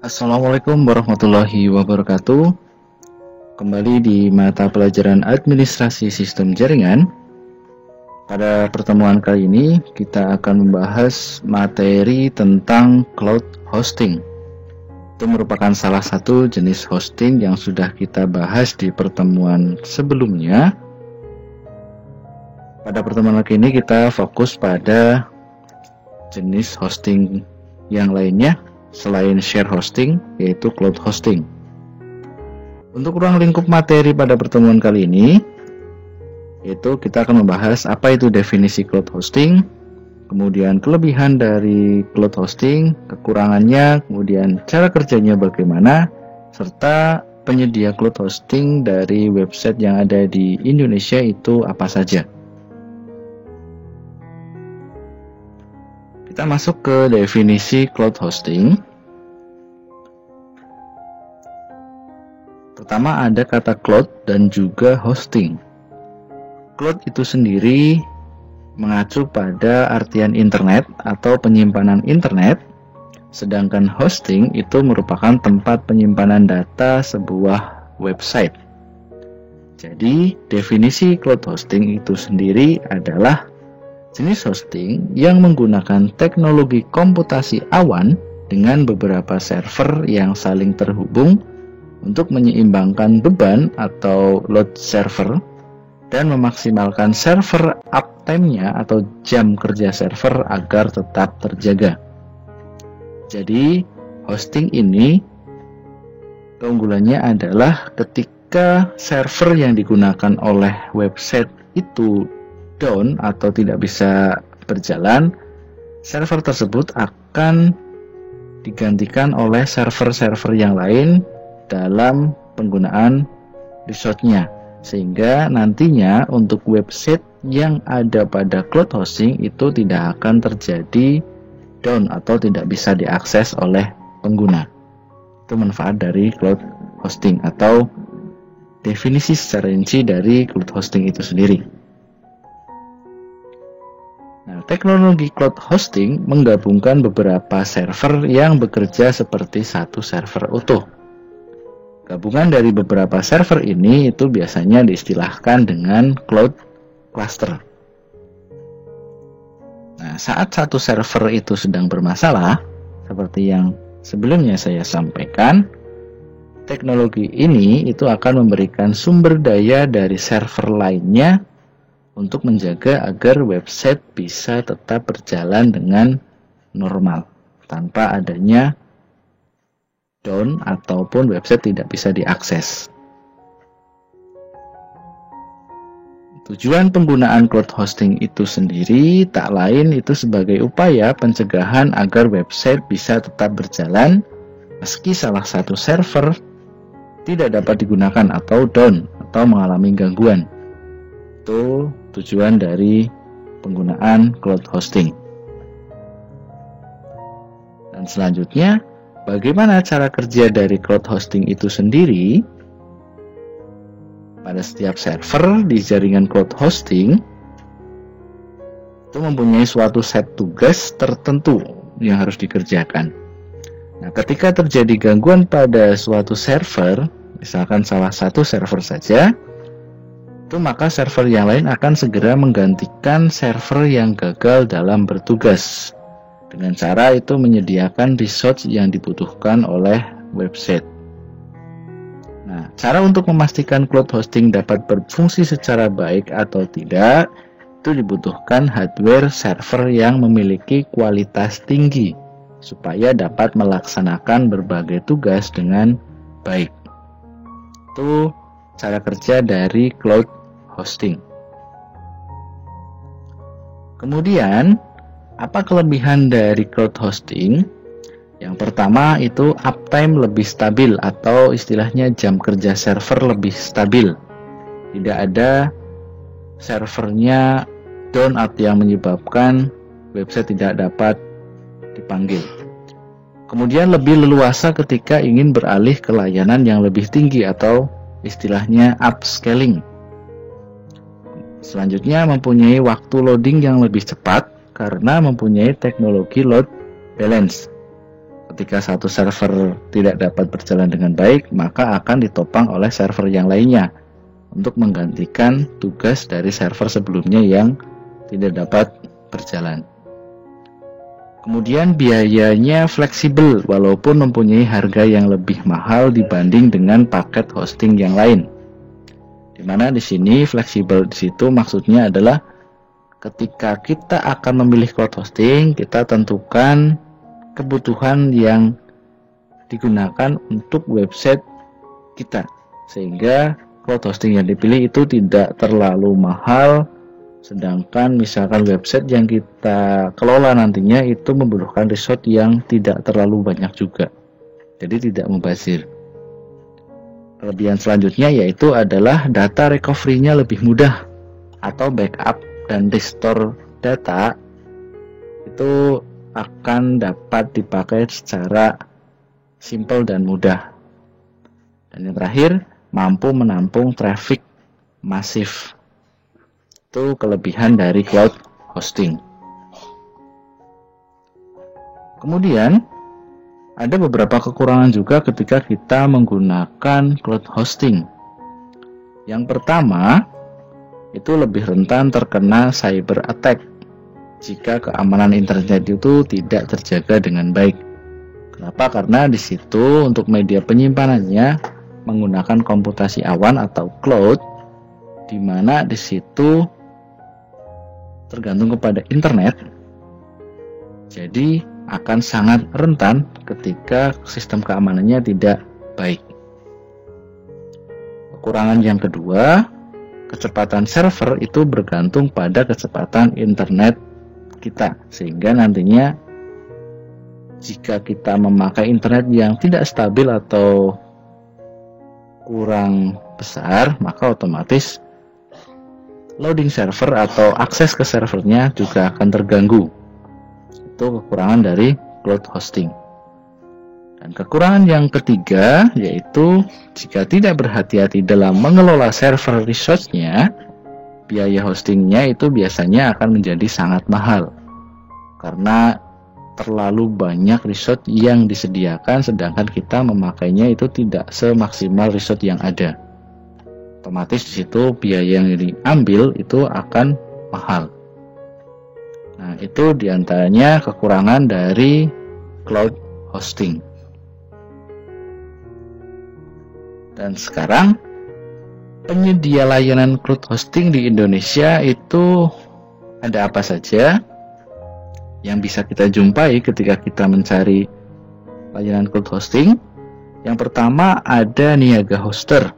Assalamualaikum warahmatullahi wabarakatuh. Kembali di mata pelajaran Administrasi Sistem Jaringan. Pada pertemuan kali ini kita akan membahas materi tentang cloud hosting. Itu merupakan salah satu jenis hosting yang sudah kita bahas di pertemuan sebelumnya. Pada pertemuan kali ini kita fokus pada jenis hosting yang lainnya selain share hosting, yaitu cloud hosting. Untuk ruang lingkup materi pada pertemuan kali ini, yaitu kita akan membahas apa itu definisi cloud hosting, kemudian kelebihan dari cloud hosting, kekurangannya, kemudian cara kerjanya bagaimana, serta penyedia cloud hosting dari website yang ada di Indonesia itu apa saja. Kita masuk ke definisi cloud hosting. Pertama ada kata cloud dan juga hosting. Cloud itu sendiri mengacu pada artian internet atau penyimpanan internet, sedangkan hosting itu merupakan tempat penyimpanan data sebuah website. Jadi, definisi cloud hosting itu sendiri adalah jenis hosting yang menggunakan teknologi komputasi awan dengan beberapa server yang saling terhubung untuk menyeimbangkan beban atau load server dan memaksimalkan server uptime-nya atau jam kerja server agar tetap terjaga. Jadi, hosting ini keunggulannya adalah ketika server yang digunakan oleh website itu down atau tidak bisa berjalan, server tersebut akan digantikan oleh server-server yang lain dalam penggunaan resource-nya, sehingga nantinya untuk website yang ada pada cloud hosting itu tidak akan terjadi down atau tidak bisa diakses oleh pengguna. Itu manfaat dari cloud hosting atau definisi secara rinci dari cloud hosting itu sendiri. Nah, teknologi cloud hosting menggabungkan beberapa server yang bekerja seperti satu server utuh. Gabungan dari beberapa server ini itu biasanya diistilahkan dengan cloud cluster. Nah, saat satu server itu sedang bermasalah, seperti yang sebelumnya saya sampaikan, teknologi ini itu akan memberikan sumber daya dari server lainnya untuk menjaga agar website bisa tetap berjalan dengan normal tanpa adanya down ataupun website tidak bisa diakses. Tujuan penggunaan cloud hosting itu sendiri tak lain itu sebagai upaya pencegahan agar website bisa tetap berjalan meski salah satu server tidak dapat digunakan atau down atau mengalami gangguan. Itu tujuan dari penggunaan cloud hosting. Dan selanjutnya, bagaimana cara kerja dari cloud hosting itu sendiri? Pada setiap server di jaringan cloud hosting itu mempunyai suatu set tugas tertentu yang harus dikerjakan. Nah, ketika terjadi gangguan pada suatu server, misalkan salah satu server saja, itu maka server yang lain akan segera menggantikan server yang gagal dalam bertugas dengan cara itu menyediakan resource yang dibutuhkan oleh website. Nah, cara untuk memastikan cloud hosting dapat berfungsi secara baik atau tidak itu dibutuhkan hardware server yang memiliki kualitas tinggi supaya dapat melaksanakan berbagai tugas dengan baik. Itu cara kerja dari cloud hosting. Kemudian, apa kelebihan dari cloud hosting? Yang pertama itu uptime lebih stabil atau istilahnya jam kerja server lebih stabil. Tidak ada servernya down atau yang menyebabkan website tidak dapat dipanggil. Kemudian lebih leluasa ketika ingin beralih ke layanan yang lebih tinggi atau istilahnya upscaling. Selanjutnya mempunyai waktu loading yang lebih cepat karena mempunyai teknologi load balance Ketika satu server tidak dapat berjalan dengan baik, maka akan ditopang oleh server yang lainnya untuk menggantikan tugas dari server sebelumnya yang tidak dapat berjalan. Kemudian biayanya fleksibel walaupun mempunyai harga yang lebih mahal dibanding dengan paket hosting yang lain. Dimana di sini fleksibel di situ maksudnya adalah ketika kita akan memilih cloud hosting, kita tentukan kebutuhan yang digunakan untuk website kita, sehingga cloud hosting yang dipilih itu tidak terlalu mahal, sedangkan misalkan website yang kita kelola nantinya itu membutuhkan resource yang tidak terlalu banyak juga, jadi tidak mubazir. Kelebihan selanjutnya yaitu adalah data recovery-nya lebih mudah, atau backup dan restore data itu akan dapat dipakai secara simple dan mudah. Dan yang terakhir, mampu menampung traffic masif. Itu kelebihan dari cloud hosting. Kemudian, ada beberapa kekurangan juga ketika kita menggunakan cloud hosting. Yang pertama, itu lebih rentan terkena cyber attack jika keamanan internet itu tidak terjaga dengan baik. Kenapa? Karena di situ untuk media penyimpanannya menggunakan komputasi awan atau cloud, di mana di situ tergantung kepada internet. Jadi akan sangat rentan ketika sistem keamanannya tidak baik. Kekurangan yang kedua, kecepatan server itu bergantung pada kecepatan internet kita, sehingga nantinya jika kita memakai internet yang tidak stabil atau kurang besar, maka otomatis loading server atau akses ke servernya juga akan terganggu. Itu kekurangan dari cloud hosting. Dan kekurangan yang ketiga yaitu jika tidak berhati-hati dalam mengelola server resource-nya, biaya hostingnya itu biasanya akan menjadi sangat mahal karena terlalu banyak resource yang disediakan, sedangkan kita memakainya itu tidak semaksimal resource yang ada. Otomatis di situ biaya yang diambil itu akan mahal. Nah, itu diantaranya kekurangan dari cloud hosting. Dan sekarang penyedia layanan cloud hosting di Indonesia itu ada apa saja yang bisa kita jumpai ketika kita mencari layanan cloud hosting? Yang pertama ada Niaga Hoster,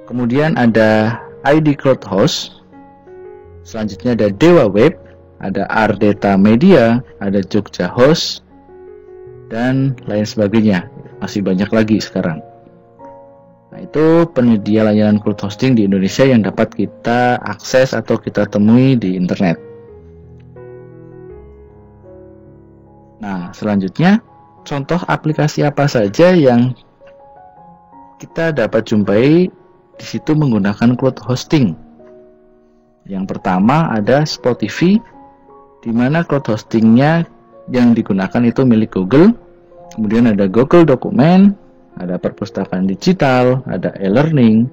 kemudian ada ID Cloud Host, selanjutnya ada Dewa Web, ada Ardeta Media, ada Jogja Host, dan lain sebagainya. Masih banyak lagi sekarang. Nah, itu penyedia layanan cloud hosting di Indonesia yang dapat kita akses atau kita temui di internet. Nah, selanjutnya, contoh aplikasi apa saja yang kita dapat jumpai di situ menggunakan cloud hosting. Yang pertama ada Spotify, di mana cloud hostingnya yang digunakan itu milik Google. Kemudian ada Google Dokumen, ada perpustakaan digital, ada e-learning,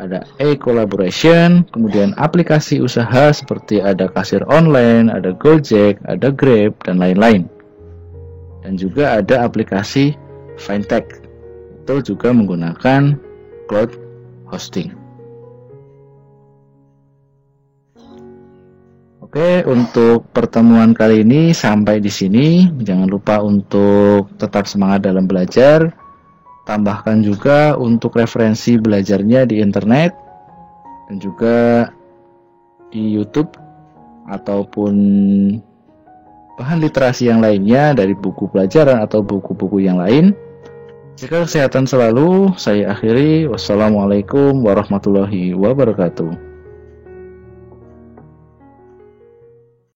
ada e-collaboration, kemudian aplikasi usaha seperti ada kasir online, ada Gojek, ada Grab, dan lain-lain. Dan juga ada aplikasi fintech, itu juga menggunakan cloud hosting. Oke, untuk pertemuan kali ini sampai di sini. Jangan lupa untuk tetap semangat dalam belajar. Tambahkan juga untuk referensi belajarnya di internet dan juga di YouTube ataupun bahan literasi yang lainnya dari buku pelajaran atau buku-buku yang lain. Jaga kesehatan selalu. Saya akhiri. Wassalamualaikum warahmatullahi wabarakatuh.